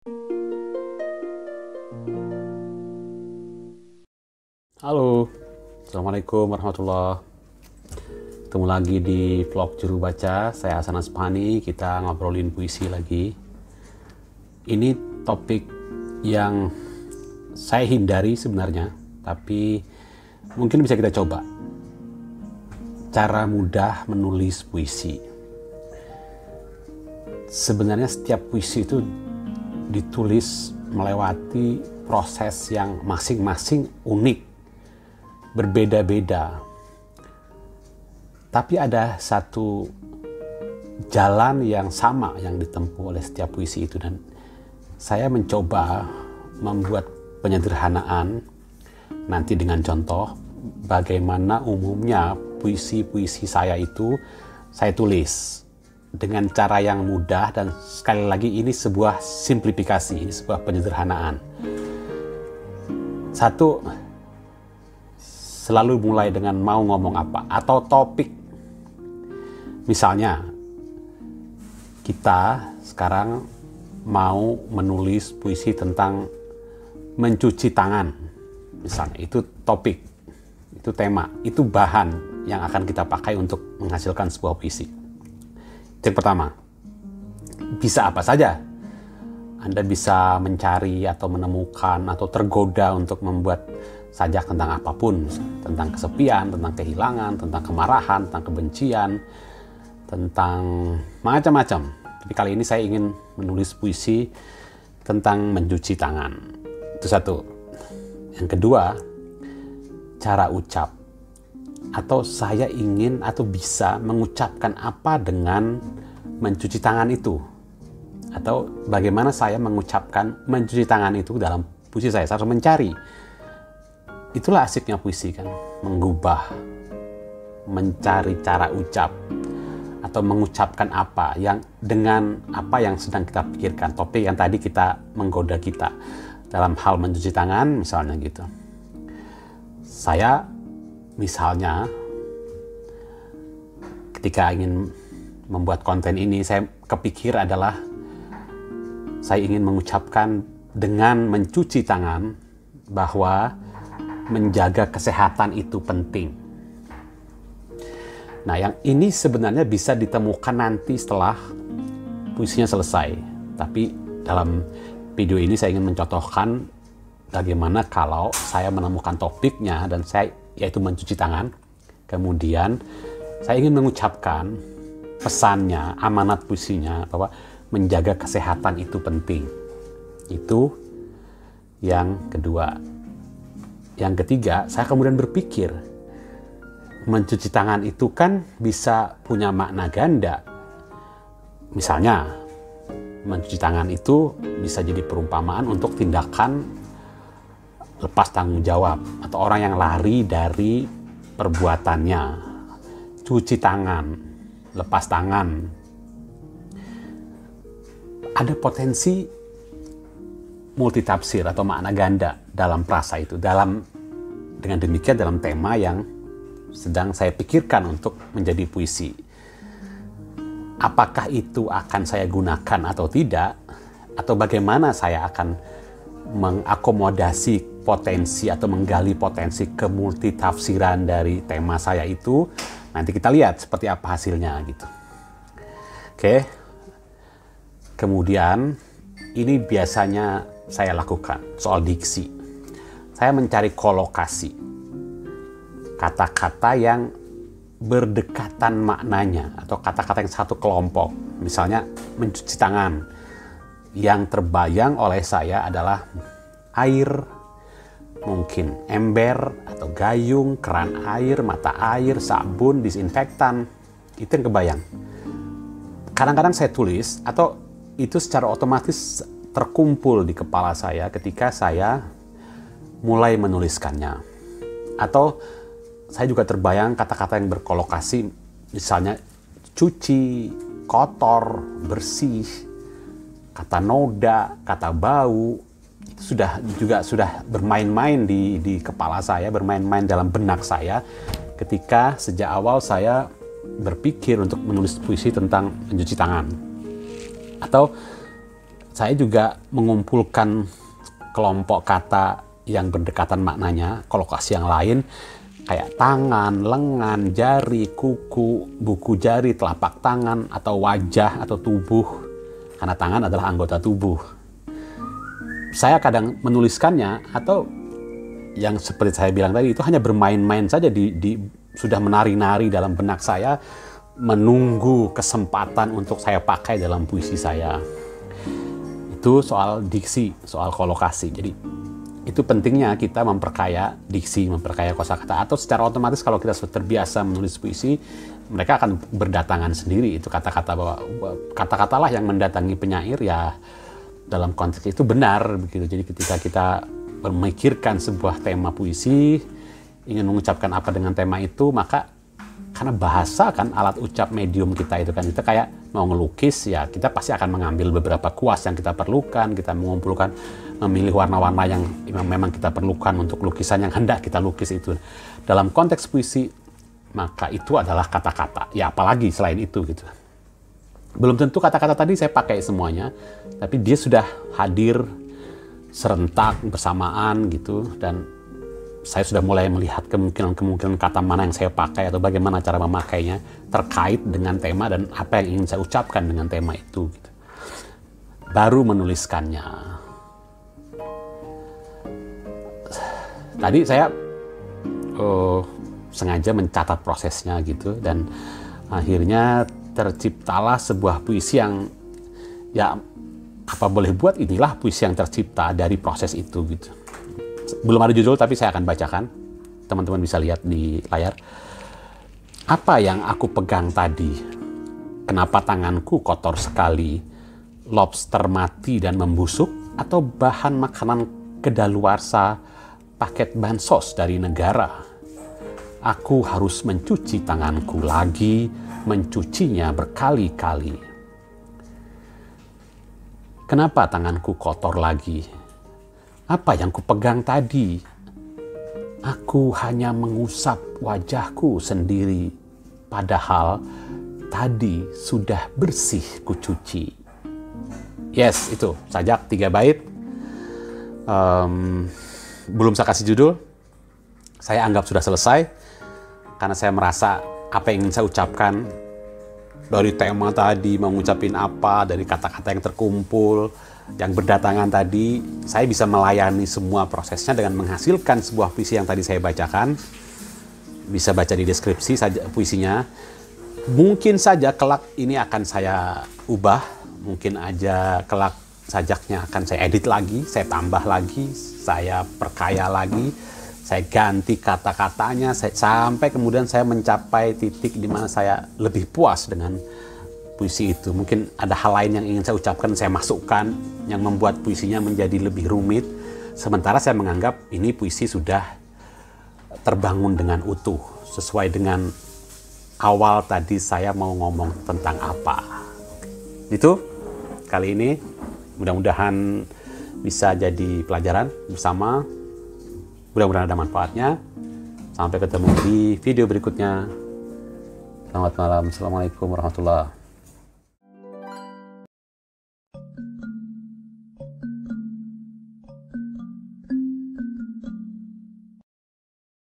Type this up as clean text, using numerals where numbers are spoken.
Halo, Assalamualaikum warahmatullahi. Ketemu lagi di vlog Juru Baca. Saya Hasan Aspani. Kita ngobrolin puisi lagi. Ini topik yang saya hindari sebenarnya, tapi mungkin bisa kita coba. Cara mudah menulis puisi. Sebenarnya setiap puisi itu ditulis melewati proses yang masing-masing unik, berbeda-beda. Tapi ada satu jalan yang sama yang ditempuh oleh setiap puisi itu, dan saya mencoba membuat penyederhanaan nanti dengan contoh bagaimana umumnya puisi-puisi saya itu saya tulis dengan cara yang mudah, dan sekali lagi ini sebuah simplifikasi, ini sebuah penyederhanaan. Satu, selalu mulai dengan mau ngomong apa atau topik. Misalnya, kita sekarang mau menulis puisi tentang mencuci tangan. Misalnya, itu topik, itu tema, itu bahan yang akan kita pakai untuk menghasilkan sebuah puisi. Yang pertama, bisa apa saja. Anda bisa mencari atau menemukan atau tergoda untuk membuat sajak tentang apapun, tentang kesepian, tentang kehilangan, tentang kemarahan, tentang kebencian, tentang macam-macam. Tapi kali ini saya ingin menulis puisi tentang mencuci tangan. Itu satu. Yang kedua, cara ucap. Atau saya ingin atau bisa mengucapkan apa dengan mencuci tangan itu. Atau bagaimana saya mengucapkan mencuci tangan itu dalam puisi saya. Saya harus mencari. Itulah asiknya puisi kan, mengubah, mencari cara ucap, atau mengucapkan apa yang dengan apa yang sedang kita pikirkan. Topik yang tadi kita menggoda kita dalam hal mencuci tangan misalnya gitu. Saya misalnya ketika ingin membuat konten ini, saya kepikir adalah saya ingin mengucapkan dengan mencuci tangan bahwa menjaga kesehatan itu penting. Nah, yang ini sebenarnya bisa ditemukan nanti setelah puisinya selesai. Tapi dalam video ini saya ingin mencontohkan bagaimana kalau saya menemukan topiknya dan saya yaitu mencuci tangan. Kemudian saya ingin mengucapkan pesannya, amanat puisinya bahwa menjaga kesehatan itu penting. Itu yang kedua. Yang ketiga, saya kemudian berpikir, mencuci tangan itu kan bisa punya makna ganda. Misalnya, mencuci tangan itu bisa jadi perumpamaan untuk tindakan lepas tanggung jawab, atau orang yang lari dari perbuatannya. Cuci tangan, lepas tangan. Ada potensi multitafsir atau makna ganda dalam prasa itu. Dengan demikian dalam tema yang sedang saya pikirkan untuk menjadi puisi. Apakah itu akan saya gunakan atau tidak? Atau bagaimana saya akan mengakomodasi potensi atau menggali potensi kemultitafsiran dari tema saya itu? Nanti kita lihat seperti apa hasilnya gitu. Oke. Kemudian ini biasanya saya lakukan soal diksi. Saya mencari kolokasi. Kata-kata yang berdekatan maknanya atau kata-kata yang satu kelompok. Misalnya mencuci tangan. Yang terbayang oleh saya adalah air, mungkin ember atau gayung, keran air, mata air, sabun, disinfektan. Itu yang kebayang. Kadang-kadang saya tulis atau itu secara otomatis terkumpul di kepala saya ketika saya mulai menuliskannya. Atau saya juga terbayang kata-kata yang berkolokasi, misalnya cuci, kotor, bersih, kata noda, kata bau, itu sudah bermain-main di kepala saya, bermain-main dalam benak saya ketika sejak awal saya berpikir untuk menulis puisi tentang mencuci tangan. Atau saya juga mengumpulkan kelompok kata yang berdekatan maknanya, kolokasi yang lain, kayak tangan, lengan, jari, kuku, buku jari, telapak tangan, atau wajah, atau tubuh. Karena tangan adalah anggota tubuh. Saya kadang menuliskannya, atau yang seperti saya bilang tadi, itu hanya bermain-main saja, sudah menari-nari dalam benak saya, menunggu kesempatan untuk saya pakai dalam puisi saya. Itu soal diksi, soal kolokasi. Jadi itu pentingnya kita memperkaya diksi, memperkaya kosakata, atau secara otomatis kalau kita sudah terbiasa menulis puisi, mereka akan berdatangan sendiri. Itu kata-kata bahwa kata-katalah yang mendatangi penyair, ya dalam konteks itu benar begitu. Jadi ketika kita memikirkan sebuah tema puisi, ingin mengucapkan apa dengan tema itu, maka karena bahasa kan alat ucap medium kita itu kan, kita kayak mau ngelukis, ya kita pasti akan mengambil beberapa kuas yang kita perlukan, kita mengumpulkan, memilih warna-warna yang memang kita perlukan untuk lukisan yang hendak kita lukis itu. Dalam konteks puisi, maka itu adalah kata-kata. Ya apalagi selain itu gitu. Belum tentu kata-kata tadi saya pakai semuanya, tapi dia sudah hadir serentak bersamaan gitu, dan saya sudah mulai melihat kemungkinan kata mana yang saya pakai atau bagaimana cara memakainya terkait dengan tema dan apa yang ingin saya ucapkan dengan tema itu gitu. Baru menuliskannya. Tadi saya sengaja mencatat prosesnya gitu, dan akhirnya terciptalah sebuah puisi yang, ya apa boleh buat, inilah puisi yang tercipta dari proses itu gitu. Belum ada judul, tapi saya akan bacakan. Teman-teman bisa lihat di layar. Apa yang aku pegang tadi? Kenapa tanganku kotor sekali? Lobster mati dan membusuk? Atau bahan makanan kedaluarsa, paket bansos dari negara? Aku harus mencuci tanganku lagi, mencucinya berkali-kali. Kenapa tanganku kotor lagi? Apa yang kupegang tadi? Aku hanya mengusap wajahku sendiri, padahal tadi sudah bersih kucuci. Yes, itu sajak 3 bait. Belum saya kasih judul. Saya anggap sudah selesai, karena saya merasa apa yang ingin saya ucapkan dari tema tadi, mau ngucapin apa, dari kata-kata yang terkumpul, yang berdatangan tadi, saya bisa melayani semua prosesnya dengan menghasilkan sebuah puisi yang tadi saya bacakan. Bisa baca di deskripsi saja puisinya. Mungkin saja kelak ini akan saya ubah, mungkin aja kelak sajaknya akan saya edit lagi, saya tambah lagi, saya perkaya lagi, saya ganti kata-katanya, sampai kemudian saya mencapai titik di mana saya lebih puas dengan puisi itu. Mungkin ada hal lain yang ingin saya ucapkan, saya masukkan, yang membuat puisinya menjadi lebih rumit. Sementara saya menganggap ini puisi sudah terbangun dengan utuh, sesuai dengan awal tadi saya mau ngomong tentang apa. Itu kali ini, mudah-mudahan bisa jadi pelajaran bersama. Mudah-mudahan ada manfaatnya. Sampai ketemu di video berikutnya. Selamat malam. Assalamualaikum warahmatullahi wabarakatuh.